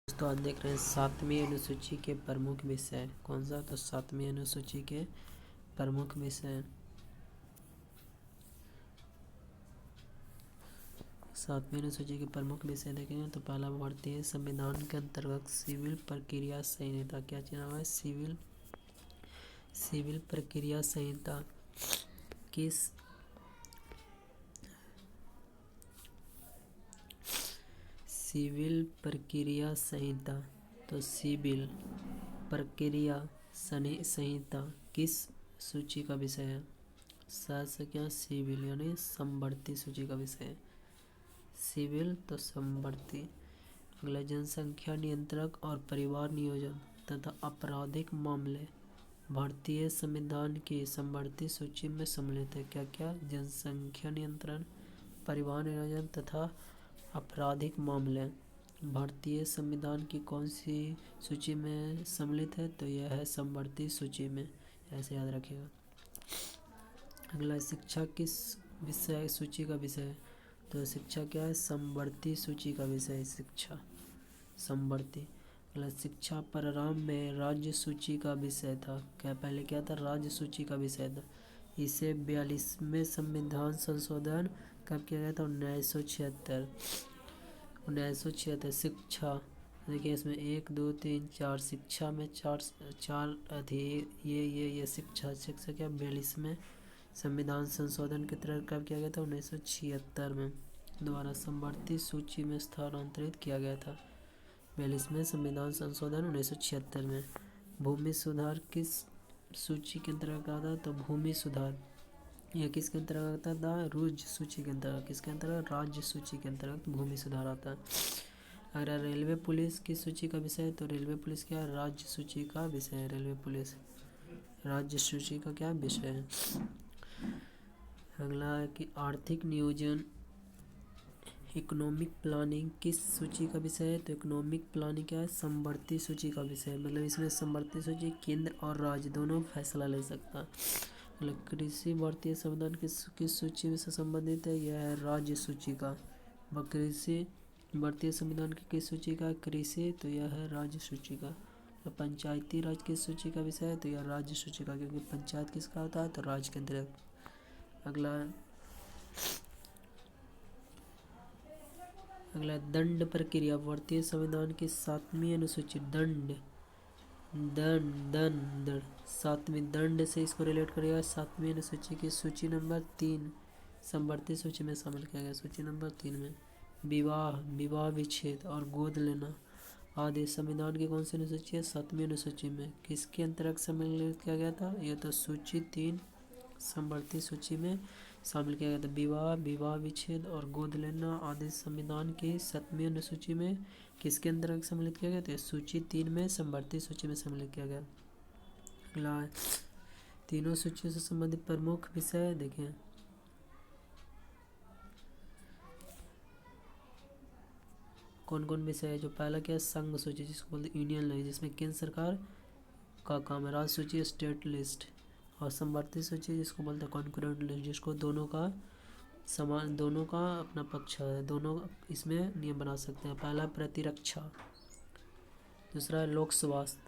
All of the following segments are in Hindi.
दोस्तों आज देख रहे हैं 7वीं अनुसूची के प्रमुख विषय कौन सा। तो 7वीं अनुसूची के प्रमुख विषय 7वीं अनुसूची के प्रमुख विषय देखेंगे तो पहला भारतीय संविधान के अंतर्गत सिविल प्रक्रिया संहिता। क्या नाम है? सिविल प्रक्रिया संहिता किस सिविल प्रक्रिया संहिता। तो सिविल प्रक्रिया संहिता किस सूची का विषय है? से क्या सिविल यानी समवर्ती सूची का विषय है। सिविल तो समवर्ती। अगला जनसंख्या नियंत्रक और परिवार नियोजन तथा आपराधिक मामले भारतीय संविधान की समवर्ती सूची में सम्मिलित है। क्या क्या? जनसंख्या नियंत्रण, परिवार नियोजन तथा आपराधिक मामले भारतीय संविधान की कौन सी सूची में सम्मिलित है? तो यह है समवर्ती सूची में, ऐसे याद रखिएगा। अगला शिक्षा किस विषय सूची का विषय है? तो शिक्षा क्या है? समवर्ती सूची का विषय है शिक्षा, समवर्ती। अगला शिक्षा प्रारंभ में राज्य सूची का विषय था। क्या पहले क्या था? राज्य सूची का विषय था। इसे 42वें संविधान संशोधन कब किया गया था? 1976। शिक्षा देखिए इसमें 1 2 3 4 शिक्षा में चार थी। ये शिक्षा क्या 42वें संविधान संशोधन के तहत कब किया गया था? 1976 में द्वारा समवर्ती सूची में स्थानांतरित किया गया था। 42वें संविधान संशोधन 1976 में। भूमि सुधार किस सूची के अंतर्गत आता? तो भूमि सुधार यह किसके अंतर्गत आता है? राज्य सूची के अंतर्गत। किसके अंतर्गत? राज्य सूची के अंतर्गत भूमि सुधार आता है। अगर रेलवे पुलिस किस सूची का विषय है? तो रेलवे पुलिस क्या है? राज्य सूची का विषय है। रेलवे पुलिस राज्य सूची का क्या विषय है? अगला है कि आर्थिक नियोजन इकोनॉमिक प्लानिंग किस सूची का विषय है? तो इकोनॉमिक प्लानिंग क्या है? समवर्ती सूची का विषय है। मतलब इसमें समवर्ती सूची केंद्र और राज्य दोनों फैसला ले सकता है। मतलब कृषि भारतीय संविधान किस सूची में से संबंधित है? यह है राज्य सूची का। कृषि भारतीय संविधान की किस सूची का? कृषि, तो यह है राज्य सूची का। तो पंचायती राज किस सूची का विषय है? तो यह राज्य सूची का, क्योंकि पंचायत किसका होता है? तो राज्य के अंतर्गत। अगला दंड प्रक्रिया भारतीय संविधान की 7वीं अनुसूची। दंड 7वीं दंड से इसको रिलेट करेगा। 7वीं अनुसूची की सूची नंबर 3 समवर्ती सूची में शामिल किया गया। सूची नंबर 3 में विवाह विच्छेद और गोद लेना आदि संविधान की कौन सी अनुसूची है? 7वीं अनुसूची में। किसके अंतर्गत सम्मिलित किया गया था? यह तो सूची 3 समवर्ती सूची में शामिल किया गया था। विवाह विच्छेद और गोद लेना आदि संविधान की 7वीं अनुसूची में किसके अंतर्गत सम्मिलित किया गया? तो सूची 3 में समवर्ती सूची में सम्मिलित किया गया। अगला तीनों सूचियों से संबंधित प्रमुख विषय देखें। कौन कौन विषय है? जो पहला क्या है? संघ सूची जिसको बोलते यूनियन लिस्ट, जिसमें केंद्र सरकार का काम है। राज्य सूची स्टेट लिस्ट। और समवर्ती सूची जिसको बोलते हैं कॉन्करेंट लिस्ट, जिसको दोनों का अपना पक्ष है, दोनों इसमें नियम बना सकते हैं। पहला प्रतिरक्षा, दूसरा है लोक स्वास्थ्य।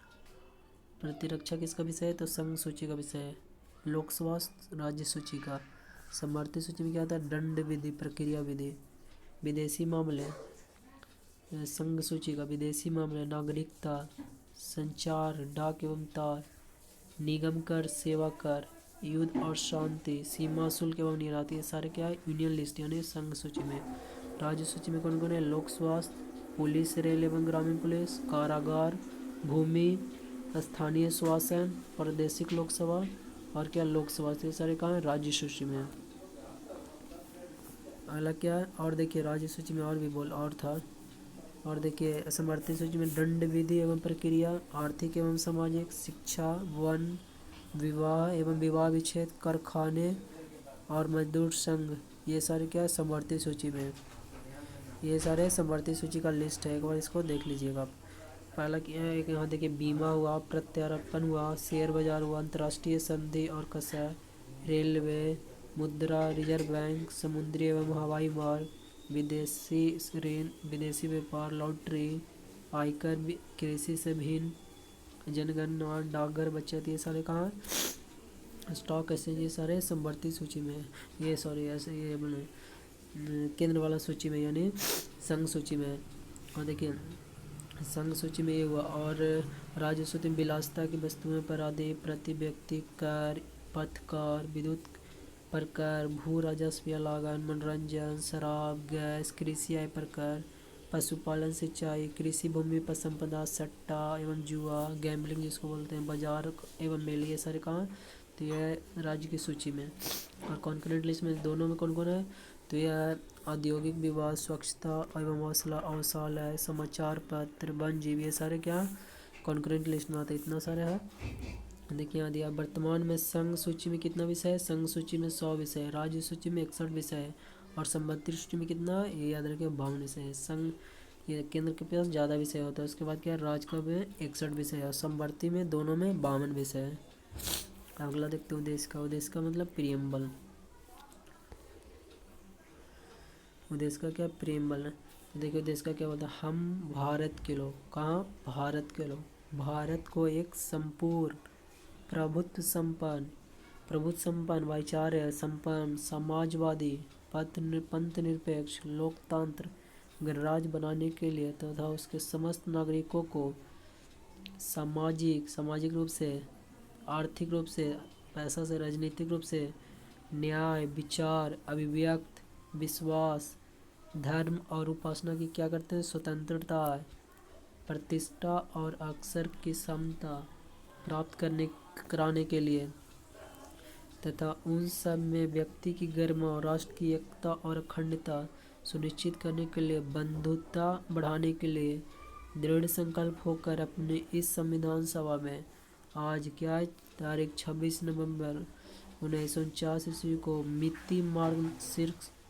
प्रतिरक्षा किसका विषय है? तो संघ सूची का विषय है। लोक स्वास्थ्य राज्य सूची का। समवर्ती सूची में क्या आता है? दंड विधि, प्रक्रिया विधि। विदेशी मामले संघ सूची का। विदेशी मामले, नागरिकता, संचार, डाक एवं तार, निगम कर, सेवा कर, युद्ध और शांति, सीमा शुल्क एवं निर्यात, ये सारे क्या है? यूनियन लिस्ट यानी संघ सूची में। राज्य सूची में कौन कौन है? लोक स्वास्थ्य, पुलिस, रेल एवं ग्रामीण पुलिस, कारागार, भूमि, स्थानीय शासन, प्रादेशिक लोकसभा और क्या लोकसभा, ये सारे कहाँ है? राज्य सूची में। अगला क्या है? और देखिए राज्य सूची में और भी और था। और देखिए समवर्ती सूची में दंड विधि एवं प्रक्रिया, आर्थिक एवं सामाजिक, शिक्षा, वन, विवाह एवं विवाह विच्छेद, कारखाने और मजदूर संघ, ये सारे क्या है? समवर्ती सूची में। ये सारे समवर्ती सूची का लिस्ट है, एक बार इसको देख लीजिएगा आप। पहला क्या है? एक यहाँ देखिए बीमा हुआ, प्रत्यारोपण हुआ, शेयर बाजार हुआ, अंतर्राष्ट्रीय संधि और कसर, रेलवे, मुद्रा, रिजर्व बैंक, समुद्री एवं हवाई मार्ग, विदेशी ऋण, विदेशी व्यापार, लॉटरी, आयकर, कृषि से भिन्न, जनगणना, डाकघर बचत, ये सारे कहाँ, स्टॉक एक्सचेंज, ये सारे समवर्ती सूची में है। ये सॉरी ऐसे ये बने केंद्र वाला सूची में यानी संघ सूची में है। और देखिए संघ सूची में ये हुआ। और राज्य सूची में विलासिता की वस्तुएं पर आदि प्रति व्यक्ति कर, पथ कर, विद्युत पर कर, भू राजस्व या लागत, मनोरंजन, शराब, गैस, कृषि आय पर कर, पशुपालन, सिंचाई, कृषि भूमि पर संपदा, सट्टा एवं जुआ, गैम्बलिंग जिसको बोलते हैं, बाजार एवं मेले, ये सारे कहाँ, तो यह राज्य की सूची में। और कॉन्करेंट लिस्ट में दोनों में कौन कौन है, तो यह औद्योगिक विवाद, स्वच्छता एवं औषालय, समाचार पत्र, वन जीव, ये सारे क्या कॉन्करेंट लिस्ट में आते हैं। इतना सारे है। देखिए यहाँ दिया वर्तमान में संघ सूची में कितना विषय है, संघ सूची में 100 विषय है, राज्य सूची में 61 विषय है, और संबंधित सूची में कितना, ये याद रखिए 52 विषय है। संघ ये केंद्र के पास ज़्यादा विषय होता है, उसके बाद क्या राज्य का में 61 विषय है, और समवर्ती में दोनों में 52 विषय है। अगला देखते हैं उद्देश्य का। उद्देश्य का मतलब प्रियम्बल। उद्देश्य का क्या, प्रियम्बल है। देखिए उद्देश्य का क्या होता है, हम भारत के लोग, कहाँ, भारत के लोग, भारत को एक संपूर्ण प्रभुत्व संपन्न, भाईचारे संपन्न, समाजवादी, पंथ निरपेक्ष, लोकतंत्र गणराज्य बनाने के लिए तथा उसके समस्त नागरिकों को सामाजिक रूप से, आर्थिक रूप से, पैसा से, राजनीतिक रूप से, न्याय, विचार, अभिव्यक्त, विश्वास, धर्म और उपासना की क्या करते हैं, स्वतंत्रता, प्रतिष्ठा और अवसर की समता प्राप्त कराने के लिए तथा उन सब में व्यक्ति की गरिमा और राष्ट्र की एकता और अखंडता सुनिश्चित करने के लिए, बंधुता बढ़ाने के लिए दृढ़ संकल्प होकर अपने इस संविधान सभा में आज क्या है, तारीख 26 नवंबर 1949 ईस्वी को मिति मार्ग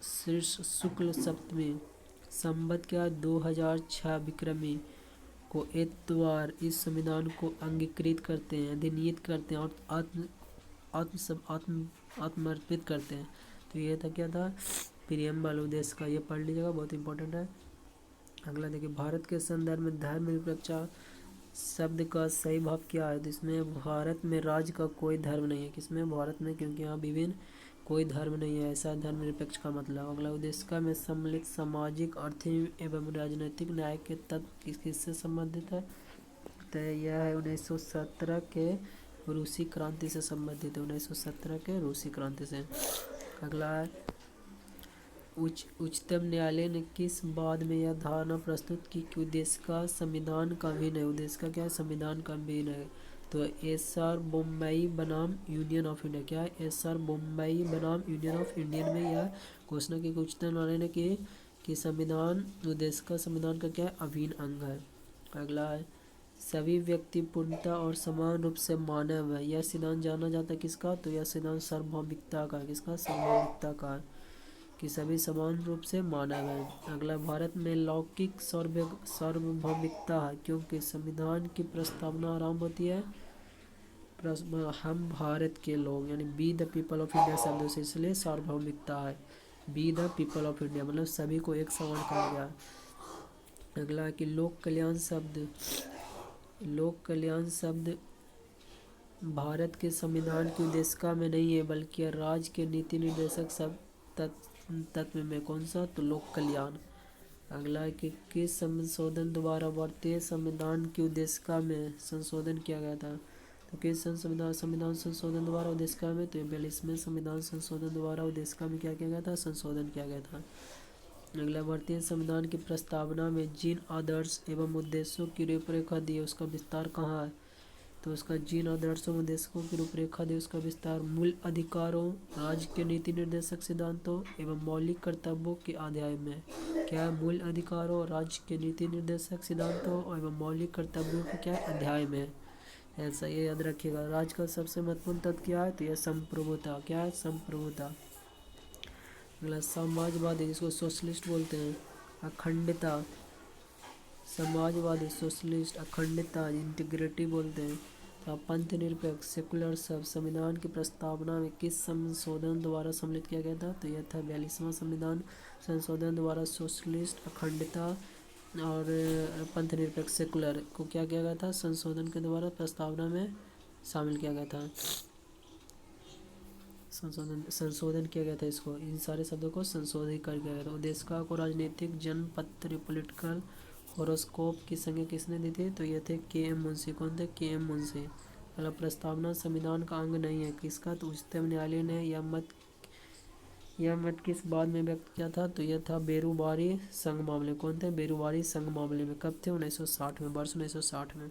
शीर्ष शुक्ल सप्तमी संवत क्या 2006 विक्रमी को एतवार इस संविधान को अंगीकृत करते हैं, अधिनियत करते हैं और आत्मर्पित करते हैं। तो ये था क्या था, प्रियम्बल उद्देश्य का, ये पढ़ लीजिएगा, बहुत इंपॉर्टेंट है। अगला देखिए भारत के संदर्भ में धर्मनिरपेक्षता शब्द का सही भाव क्या है, तो इसमें भारत में राज्य का कोई धर्म नहीं है, किसमें, भारत में, क्योंकि यहाँ विभिन्न कोई धर्म नहीं है, ऐसा धर्मनिरपेक्ष का मतलब। अगला उद्देश्य में सम्मिलित सामाजिक, आर्थिक एवं राजनीतिक न्याय के तत्व किससे संबंधित है, तो यह है 1917 के रूसी क्रांति से संबंधित है, 1917 के रूसी क्रांति से। अगला है उच्चतम न्यायालय ने किस बाद में यह धारणा प्रस्तुत की कि उद्देश्य का संविधान का भिन्न है, उद्देश्य का क्या है, संविधान का भिन्न है, तो एसआर बम्बई बनाम यूनियन ऑफ इंडिया, क्या है, एसआर बम्बई बनाम यूनियन ऑफ इंडियन में यह घोषणा की उच्चतम न्यायालय ने की कि संविधान उद्देश्य का संविधान का क्या है, अभिन्न अंग है। अगला है सभी व्यक्ति पूर्णता और समान रूप से मानव है, यह सिद्धांत जाना जाता है किसका, तो यह सिद्धांत सार्वभौमिकता का, किसका, सार्वभौमिकता का, कि सभी समान रूप से मानव है। अगला भारत में लौकिक सार्वभौमिकता है क्योंकि संविधान की प्रस्तावना आरंभ होती है हम भारत के लोग यानी be the people of India शब्द से, इसलिए सार्वभौमिकता है, be the people of India मतलब सभी को एक समान कहा गया। अगला है कि लोक कल्याण शब्द भारत के संविधान की उद्देशिका में नहीं है बल्कि राज्य के नीति निर्देशक सब तत्व में, कौन सा, तो लोक कल्याण। अगला है कि किस संशोधन द्वारा भारतीय संविधान की उद्देशिका में संशोधन किया गया था, तो किस संविधान संशोधन द्वारा उद्देशिका में, तो 42वें संविधान संशोधन द्वारा उद्देशिका में क्या किया गया था, संशोधन किया गया था। अगला भारतीय संविधान की प्रस्तावना में जिन आदर्श एवं उद्देश्यों की रूपरेखा दी है उसका विस्तार कहाँ है, तो उसका जिन आदर्शों उद्देश्यों की रूपरेखा दी उसका विस्तार मूल अधिकारों, राज्य के नीति निर्देशक सिद्धांतों एवं मौलिक कर्तव्यों के अध्याय में, क्या है, मूल अधिकारों, राज्य के नीति निर्देशक सिद्धांतों एवं मौलिक कर्तव्यों के क्या अध्याय में, ऐसा ये याद रखिएगा। राज्य का सबसे महत्वपूर्ण तत्व क्या है, तो यह संप्रभुता, क्या है, संप्रभुता। अगला समाजवादी जिसको सोशलिस्ट बोलते हैं, अखंडता, समाजवादी, सोशलिस्ट, अखंडता, इंटीग्रिटी बोलते हैं। तो पंथ निरपेक्ष, सेकुलर सब संविधान की प्रस्तावना में किस संशोधन द्वारा सम्मिलित किया गया था, तो यह था 42वां संविधान संशोधन द्वारा सोशलिस्ट, अखंडता, और पंथ निरपेक्ष सेकुलर को क्या किया गया था, संशोधन के द्वारा प्रस्तावना में शामिल किया गया था, संशोधन किया गया था। इसको, इन सारे शब्दों को संशोधित कर दिया गया था। उद्देश्य को राजनीतिक जनपत्र पॉलिटिकल होरोस्कोप की संज्ञा किसने दी थी, तो ये थे के.एम. मुंशी। कौन थे, के.एम. मुंशी। पहला, प्रस्तावना संविधान का अंग नहीं है, किसका, तो उच्चतम न्यायालय ने यह मत किस बाद में व्यक्त किया था, तो यह था बेरुवारी संघ मामले। कौन थे, बेरुवारी संघ मामले में। कब थे, 1960 में, वर्ष 1960 में।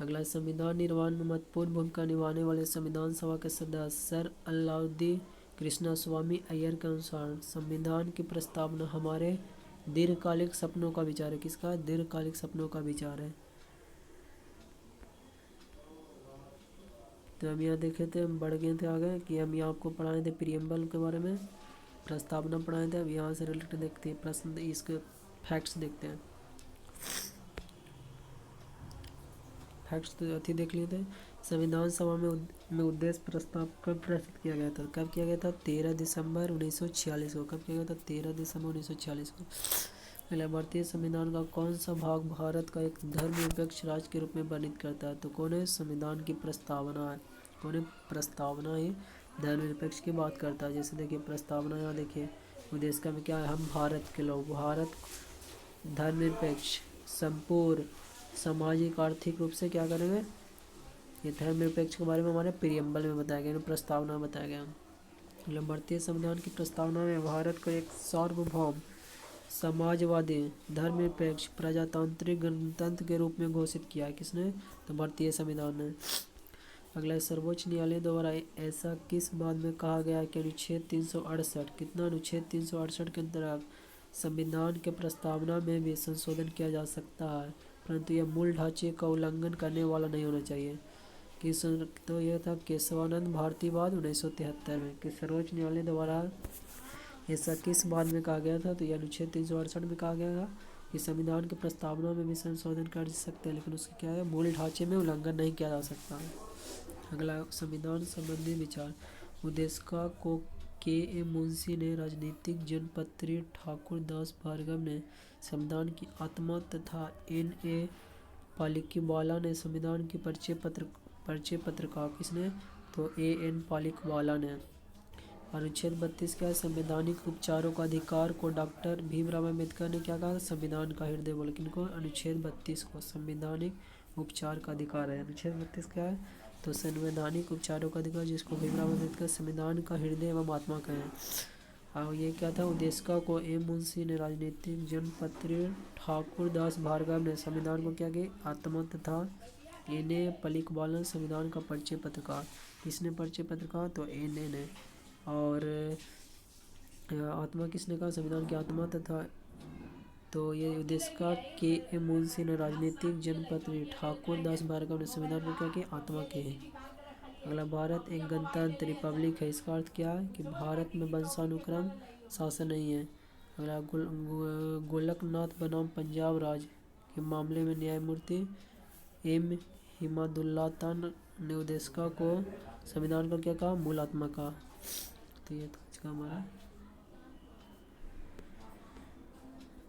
अगला, संविधान निर्माण में महत्वपूर्ण भूमिका निभाने वाले संविधान सभा के सदस्य सर अलाउद्दीन कृष्णस्वामी अय्यर के अनुसार संविधान की प्रस्तावना हमारे दीर्घकालिक सपनों का विचार है। किसका, दीर्घकालिक सपनों का विचार है। तो हम यहाँ देखे थे, हम बढ़ गए थे आगे कि हम यहाँ आपको पढ़ाए थे प्रियम्बल के बारे में, प्रस्तावना पढ़ाए थे। अब यहाँ से रिलेटेड देखते हैं प्रश्न, इसके फैक्ट्स देखते हैं। फैक्ट्स तो अति देख लिए थे। संविधान सभा में उद्देश्य प्रस्ताव कब प्रस्तुत किया गया था, कब किया गया था, 13 दिसंबर 1946 को। कब किया गया था, 13 दिसंबर 1946 को। पहले, भारतीय संविधान का कौन सा भाग भारत का एक धर्मनिरपेक्ष राज्य के रूप में वर्णित करता है, तो कौन है, संविधान की प्रस्तावना है। कौन है, प्रस्तावना ही धर्मनिरपेक्ष की बात करता है। जैसे देखिए प्रस्तावना, यहाँ देखिए उद्देश्य का में क्या है, हम भारत के लोग, भारत धर्मनिरपेक्ष संपूर्ण सामाजिक आर्थिक रूप से क्या करेंगे, ये धर्मनिरपेक्ष के बारे में हमारे प्रियम्बल में बताया गया, प्रस्तावना में बताया गया। मतलब भारतीय संविधान की प्रस्तावना में भारत को एक सार्वभौम समाजवादी धर्मनिरपेक्ष प्रजातांत्रिक गणतंत्र के रूप में घोषित किया है। किसने, तो भारतीय संविधान ने। अगला, सर्वोच्च न्यायालय द्वारा ऐसा किस बात में कहा गया कि अनुच्छेद 368, कितना, अनुच्छेद 368 के अंतर्गत संविधान के प्रस्तावना में भी संशोधन किया जा सकता है, परंतु यह मूल ढांचे का उल्लंघन करने वाला नहीं होना चाहिए। किस, तो यह था केशवानंद भारतीवाद 1973 में। कि सर्वोच्च न्यायालय द्वारा ऐसा किस बात में कहा गया था, तो यह अनुच्छेद 368 में कहा गया था कि संविधान की प्रस्तावना में भी संशोधन कर सकते हैं, लेकिन उसके क्या है, मूल ढांचे में उल्लंघन नहीं किया जा सकता। अगला, संविधान संबंधी विचार। उद्देश्य को के.एम. मुंशी ने, राजनीतिक जनपत्री ठाकुर दास भार्गव ने संविधान की आत्मा तथा N.A. पालिकीवाला ने संविधान की परिचय पत्रकार। किसने, तो A.N. पालिकीवाला ने। अनुच्छेद 32 क्या है, संवैधानिक उपचारों का अधिकार को डॉक्टर भीमराव अम्बेडकर ने क्या कहा, संविधान का हृदय बोला। किनको, अनुच्छेद 32 को संवैधानिक उपचार का अधिकार है। अनुच्छेद 32 क्या है, तो संवैधानिक उपचारों का अधिकार, जिसको भीमराव अम्बेडकर संविधान का हृदय एवं आत्मा कहे। और ये क्या था, उद्देश्य को एम मुंशी ने, राजनीतिक जनपत्री ठाकुर दास भार्गव ने संविधान को क्या किया, आत्मा तथा N.A. पालिकीवाला संविधान का परिचय पत्रकार। किसने परिचय पत्रकार, तो N.A. ने। और आत्मा किसने कहा, संविधान की आत्मा तथा, तो ये उद्देश्य का के.एम. मुंशी ने, राजनीतिक जनपत्री ठाकुर दास भार्गव ने संविधान को क्या किया, आत्मा के है। अगला, भारत एक गणतंत्र रिपब्लिक है, इसका अर्थ क्या है, कि भारत में वंशानुक्रम शासन नहीं है। अगला, गोलकनाथ बनाम पंजाब राज्य के मामले में न्यायमूर्ति एम हिमादुल्लाह ने उद्देश्य को संविधान को क्या कहा, मूल आत्मा का। तो ये तो हमारा